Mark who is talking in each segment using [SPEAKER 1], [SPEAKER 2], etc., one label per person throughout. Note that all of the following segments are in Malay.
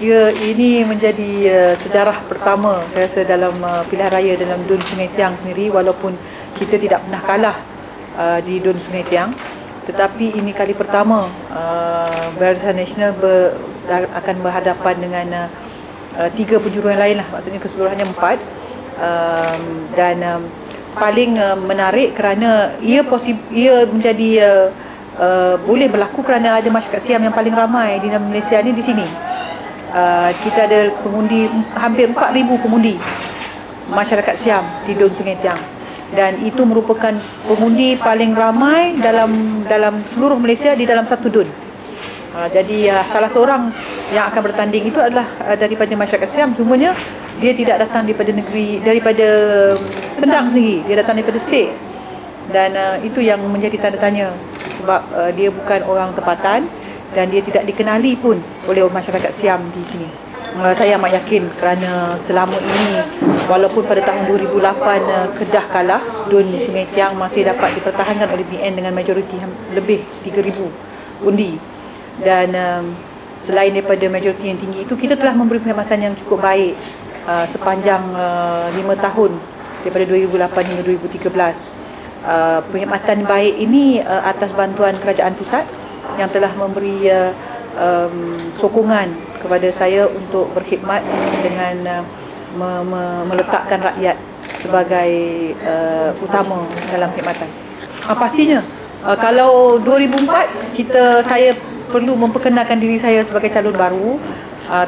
[SPEAKER 1] Ya, ini menjadi sejarah pertama saya rasa dalam pilihan raya dalam Dun Sungai Tiang sendiri, walaupun kita tidak pernah kalah di Dun Sungai Tiang, tetapi ini kali pertama Barisan Nasional akan berhadapan dengan 3 penjuru yang lain lah, maksudnya keseluruhannya 4, dan paling menarik kerana ia menjadi boleh berlaku kerana ada masyarakat Siam yang paling ramai di Malaysia ni di sini. Kita ada pengundi hampir 4,000 pengundi masyarakat Siam di Dun Sungai Tiang, dan itu merupakan pengundi paling ramai dalam seluruh Malaysia di dalam satu dun. Jadi salah seorang yang akan bertanding itu adalah daripada masyarakat Siam, cumanya dia tidak datang daripada Pendang sendiri, dia datang daripada Sek, dan itu yang menjadi tanda tanya sebab dia bukan orang tempatan dan dia tidak dikenali pun oleh masyarakat Siam di sini. Saya amat yakin kerana selama ini, walaupun pada tahun 2008 Kedah kalah, Dun Sungai Tiang masih dapat dipertahankan oleh BN dengan majoriti lebih 3,000 undi. Dan selain daripada majoriti yang tinggi itu, kita telah memberi perkhidmatan yang cukup baik sepanjang 5 tahun daripada 2008 hingga 2013. Perkhidmatan baik ini atas bantuan kerajaan pusat yang telah memberi sokongan kepada saya untuk berkhidmat dengan meletakkan rakyat sebagai utama dalam perkhidmatan. Pastinya kalau 2004 saya perlu memperkenalkan diri saya sebagai calon baru,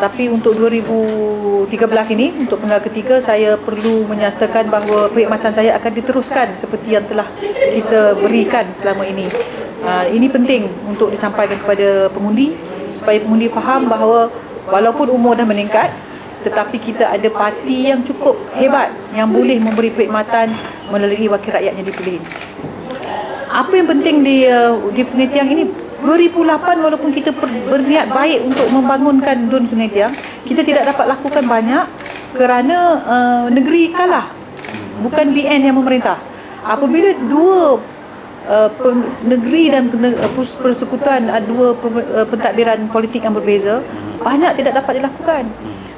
[SPEAKER 1] tapi untuk 2013 ini, untuk penggal ketiga, saya perlu menyatakan bahawa perkhidmatan saya akan diteruskan seperti yang telah kita berikan selama ini. Ini penting untuk disampaikan kepada pengundi supaya pengundi faham bahawa walaupun umur dah meningkat, tetapi kita ada parti yang cukup hebat yang boleh memberi perkhidmatan melalui wakil rakyat yang dipilih. Apa yang penting di Sungai Tiang ini, 2008 walaupun kita berniat baik untuk membangunkan Dun Sungai Tiang, kita tidak dapat lakukan banyak kerana negeri kalah, bukan BN yang memerintah. Apabila dua negeri dan persekutuan, dua pentadbiran politik yang berbeza, banyak tidak dapat dilakukan.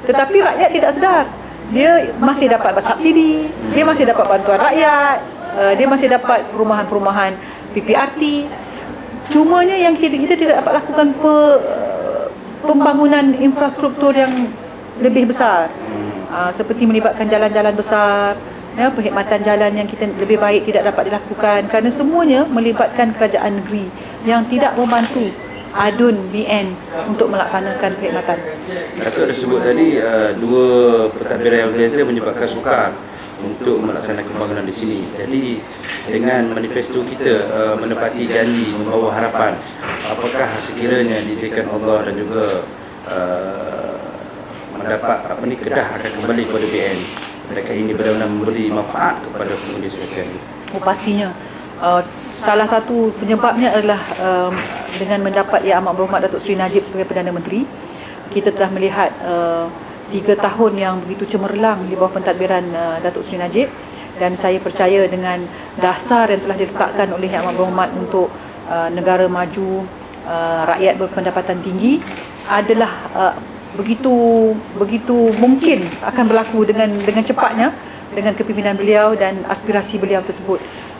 [SPEAKER 1] Tetapi rakyat tidak sedar, dia masih dapat subsidi, dia masih dapat bantuan rakyat, dia masih dapat perumahan-perumahan PPRT. Cumanya yang kita tidak dapat lakukan pembangunan infrastruktur yang lebih besar, seperti melibatkan jalan-jalan besar, perkhidmatan jalan yang kita lebih baik tidak dapat dilakukan kerana semuanya melibatkan kerajaan negeri yang tidak membantu adun BN untuk melaksanakan perkhidmatan.
[SPEAKER 2] Datuk ada sebut tadi dua pentadbiran yang berbeza menyebabkan sukar untuk melaksanakan pembangunan di sini. Jadi dengan manifesto kita menepati janji membawa harapan, apakah sekiranya diizinkan Allah dan juga mendapat Kedah akan kembali kepada BN, mereka ini benar-benar memberi manfaat kepada pengundi Sungai Tiang?
[SPEAKER 1] Pastinya. Salah satu penyebabnya adalah dengan mendapat Yang Amat Berhormat Datuk Seri Najib sebagai Perdana Menteri, kita telah melihat 3 tahun yang begitu cemerlang di bawah pentadbiran Datuk Seri Najib, dan saya percaya dengan dasar yang telah diletakkan oleh Yang Amat Berhormat untuk negara maju, rakyat berpendapatan tinggi adalah begitu mungkin akan berlaku dengan cepatnya dengan kepimpinan beliau dan aspirasi beliau tersebut.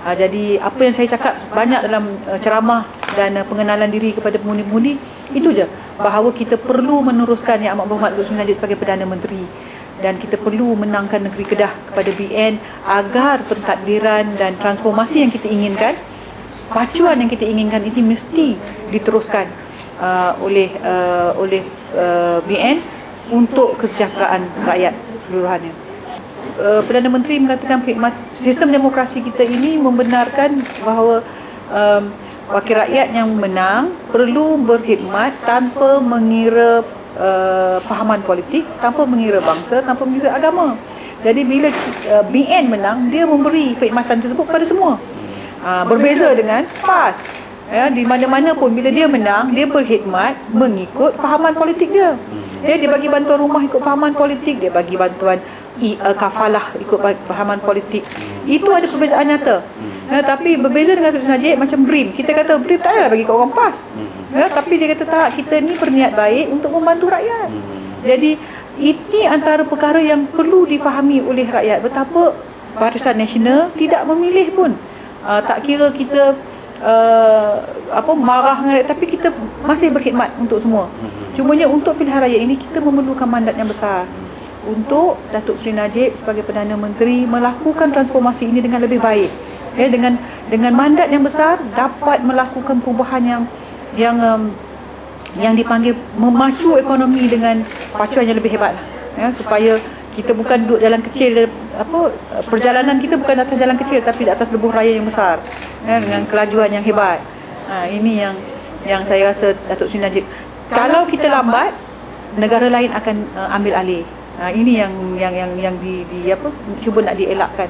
[SPEAKER 1] Jadi apa yang saya cakap banyak dalam ceramah dan pengenalan diri kepada pengundi-pengundi itu je, bahawa kita perlu meneruskan Yang Amat Berhormat Datuk Seri Najib sebagai Perdana Menteri, dan kita perlu menangkan negeri Kedah kepada BN agar pentadbiran dan transformasi yang kita inginkan, pacuan yang kita inginkan ini mesti diteruskan oleh BN untuk kesejahteraan rakyat seluruhannya. Perdana Menteri mengatakan sistem demokrasi kita ini membenarkan bahawa wakil rakyat yang menang perlu berkhidmat tanpa mengira fahaman politik, tanpa mengira bangsa, tanpa mengira agama. Jadi bila BN menang, dia memberi perkhidmatan tersebut kepada semua. Berbeza dengan PAS, di mana-mana pun bila dia menang, dia berkhidmat mengikut fahaman politik dia. Dia bagi bantuan rumah ikut fahaman politik, dia bagi bantuan kafalah ikut fahaman politik. Itu ada perbezaan nyata. Tapi berbeza dengan Datuk Seri Najib macam BRIM. Kita kata BRIM tak payahlah bagi kat orang PAS. Tapi dia kata tak, kita ni berniat baik untuk membantu rakyat. Jadi ini antara perkara yang perlu difahami oleh rakyat, betapa Barisan Nasional tidak memilih pun. Tak kira kita marah dengan rakyat, tapi kita masih berkhidmat untuk semua. Cumanya untuk pilihan raya ini kita memerlukan mandat yang besar untuk Datuk Seri Najib sebagai Perdana Menteri melakukan transformasi ini dengan lebih baik. Ya, dengan mandat yang besar dapat melakukan perubahan yang dipanggil memacu ekonomi dengan pacuan yang lebih hebat lah. Ya, supaya kita bukan duduk jalan kecil, perjalanan kita bukan atas jalan kecil tapi di atas lebuh raya yang besar, ya, dengan kelajuan yang hebat. Ini yang saya rasa Datuk Seri Najib, kalau kita lambat, negara lain akan ambil alih. Ini yang cuba nak dielakkan.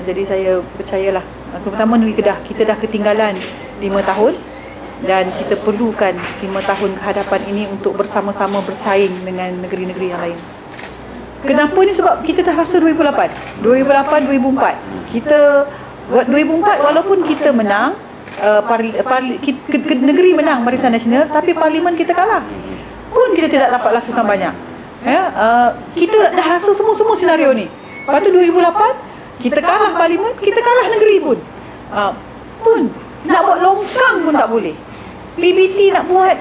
[SPEAKER 1] Jadi saya percayalah, terutama negeri Kedah, kita dah ketinggalan 5 tahun dan kita perlukan 5 tahun ke hadapan ini untuk bersama-sama bersaing dengan negeri-negeri yang lain. Kenapa ni? Sebab kita dah rasa 2008, 2004. Kita buat 2004 walaupun kita menang, negeri menang Barisan Nasional, tapi parlimen kita kalah. Pun kita tidak dapat lakukan banyak. Kita dah rasa semua senario ni. Lepas tu 2008 kita kalah parlimen, kita kalah negeri pun. Pun nak buat longkang pun tak boleh. PBT nak buat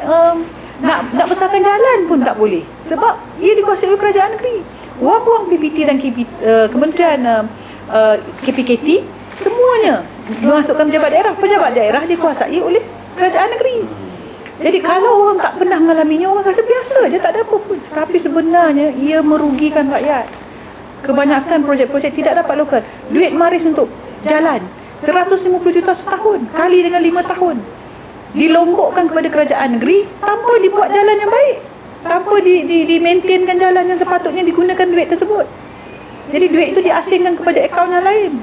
[SPEAKER 1] nak besarkan jalan pun tak boleh. Sebab ia dikuasai oleh kerajaan negeri. Wang-wang PBT dan Kementerian KPKT semuanya dimasukkan pejabat daerah dikuasai oleh kerajaan negeri. Jadi kalau orang tak pernah mengalaminya, orang rasa biasa je, tak ada apa pun. Tapi sebenarnya ia merugikan rakyat. Kebanyakan projek-projek tidak dapat lakukan. Duit maris untuk jalan 150 juta setahun kali dengan 5 tahun dilonggokkan kepada kerajaan negeri tanpa dibuat jalan yang baik, tanpa di-maintainkan jalan yang sepatutnya digunakan duit tersebut. Jadi duit itu diasingkan kepada akaun yang lain.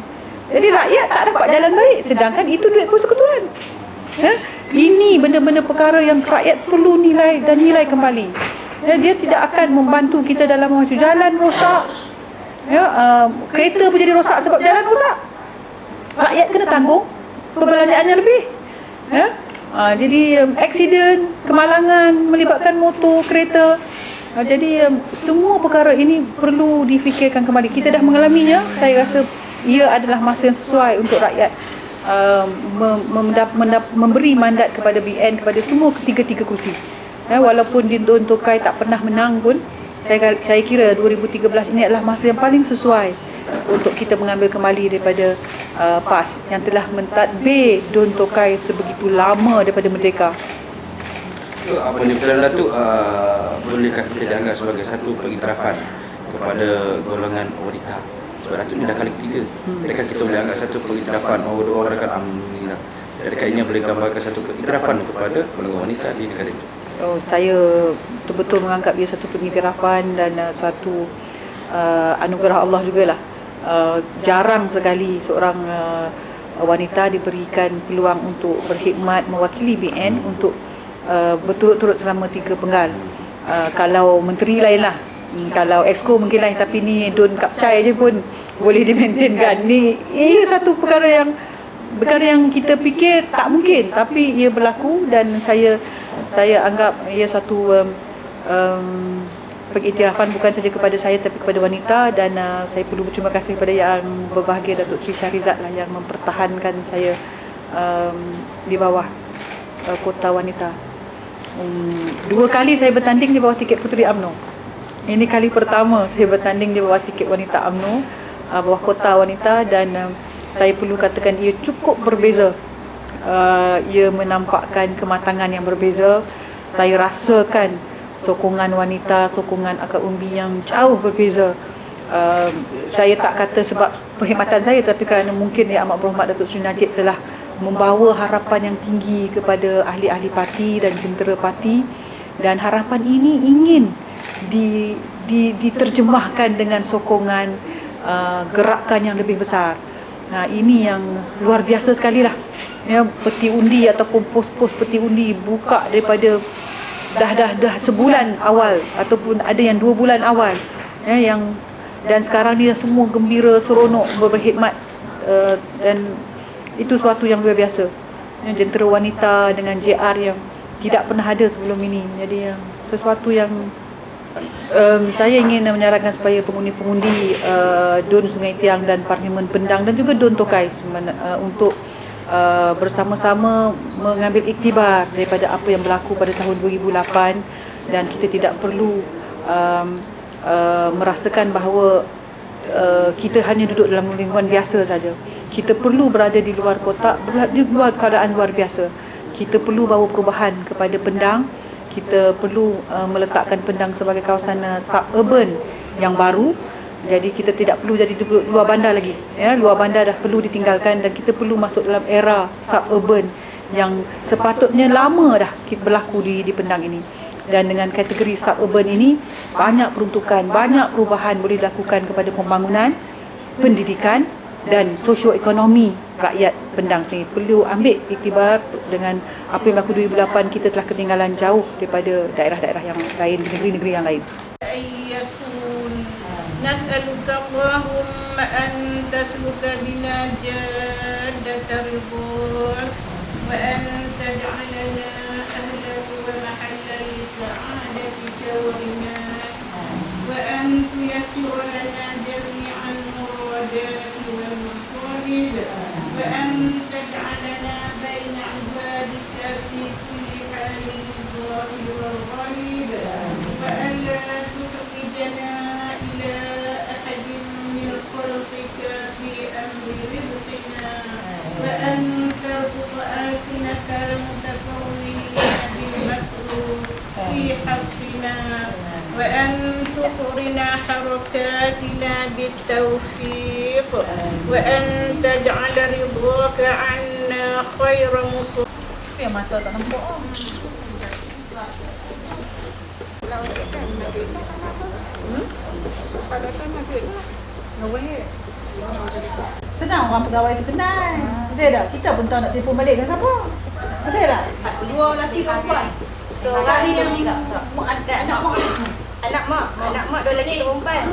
[SPEAKER 1] Jadi rakyat tak dapat jalan baik, sedangkan itu duit persekutuan. Ini benda-benda perkara yang rakyat perlu nilai kembali. Dia tidak akan membantu kita dalam maju. Jalan rosak, kereta pun jadi rosak sebab jalan rosak. Rakyat kena tanggung perbelanjaannya lebih. Jadi aksiden, kemalangan melibatkan motor, kereta. Jadi semua perkara ini perlu difikirkan kembali. Kita dah mengalaminya. Saya rasa ia adalah masa yang sesuai untuk rakyat memberi mandat kepada BN, kepada semua ketiga-tiga kursi. Walaupun Dun Tokai tak pernah menang pun, saya kira 2013 ini adalah masa yang paling sesuai untuk kita mengambil kembali daripada PAS yang telah mentadbir Dun Tokai sebegitu lama daripada merdeka.
[SPEAKER 2] Apa ni Perdana Datuk, bolehkah kita dianggap sebagai satu pengiktirafan kepada golongan wanita? Sebab Datuk ni dah kali ketiga. Adakah kita boleh anggap satu pengiktirafan? Orang kata alhamdulillah. Adakah ini boleh gambarkan satu pengiktirafan kepada golongan wanita di negara itu?
[SPEAKER 1] Saya betul-betul menganggap ia satu pengiktirafan dan satu anugerah Allah jugalah. Jarang sekali seorang wanita diberikan peluang untuk berkhidmat mewakili BN untuk berturut-turut selama 3 penggal. Kalau menteri lainlah, kalau exco mungkin lain, tapi ni Dun Kapcai je pun boleh dimaintainkan. Ni ia satu perkara yang kita fikir tak mungkin, tapi ia berlaku dan saya anggap ia satu pengiktirafan bukan saja kepada saya tapi kepada wanita. Dan saya perlu berterima kasih kepada yang berbahagia Datuk Seri Shahrizad lah yang mempertahankan saya di bawah kota wanita. 2 kali saya bertanding di bawah tiket Puteri UMNO. Ini kali pertama saya bertanding di bawah tiket wanita UMNO, bawah kota wanita, dan saya perlu katakan ia cukup berbeza. Ia menampakkan kematangan yang berbeza. Saya rasakan sokongan wanita, sokongan akak umbi yang jauh berbeza. Saya tak kata sebab perkhidmatan saya, tapi kerana mungkin Yang Amat Berhormat Datuk Seri Najib telah membawa harapan yang tinggi kepada ahli-ahli parti dan jentera parti, dan harapan ini ingin diterjemahkan dengan sokongan gerakan yang lebih besar. Ini yang luar biasa sekali lah. Peti undi ataupun pos-pos peti undi buka daripada dah sebulan awal ataupun ada yang 2 bulan awal, dan sekarang ni semua gembira, seronok berkhidmat, dan itu suatu yang luar biasa. Jentera wanita dengan JR yang tidak pernah ada sebelum ini. Jadi sesuatu yang Saya ingin menyarankan supaya pengundi-pengundi Dun Sungai Tiang dan Parlimen Pendang dan juga Dun Tokai untuk bersama-sama mengambil iktibar daripada apa yang berlaku pada tahun 2008, dan kita tidak perlu merasakan bahawa kita hanya duduk dalam lingkungan biasa saja. Kita perlu berada di luar kotak, di luar keadaan luar biasa. Kita perlu bawa perubahan kepada Pendang. Kita perlu meletakkan Pendang sebagai kawasan suburban yang baru. Jadi kita tidak perlu jadi luar bandar lagi. Ya, luar bandar dah perlu ditinggalkan dan kita perlu masuk dalam era suburban yang sepatutnya lama dah berlaku di Pendang ini. Dan dengan kategori suburban ini, banyak peruntukan, banyak perubahan boleh dilakukan kepada pembangunan, pendidikan dan sosioekonomi rakyat Pendang sini. Perlu ambil iktibar dengan apa yang berlaku 2008, kita telah ketinggalan jauh daripada daerah-daerah yang lain, negeri-negeri yang lain.
[SPEAKER 3] Nas'aluka Allahumma an tasluka bina jaddat ridwan wa an taj'alana ahlan wa mahallan lisa'adati jawrina wa an tuyassira lana jami'an muradati wal maqalib wa an taj'alana baina ibadika fi kulli halin dhahir wal ghalib wa an la tukhrijana وأن تربط ألسنة المتفوهين بالمكروه في حقنا وأن تقرن حركاتنا بالتوفيق وأن تجعل رضاك عنا خير مصر.
[SPEAKER 1] Yang mata tak nampak. Senang orang pegawai tu kenal. Betul tak? Kita pun tahu nak telefon balik dengan siapa. Betul tak? Dua lelaki perempuan.
[SPEAKER 4] Seorang yang anak mak dua lelaki perempuan.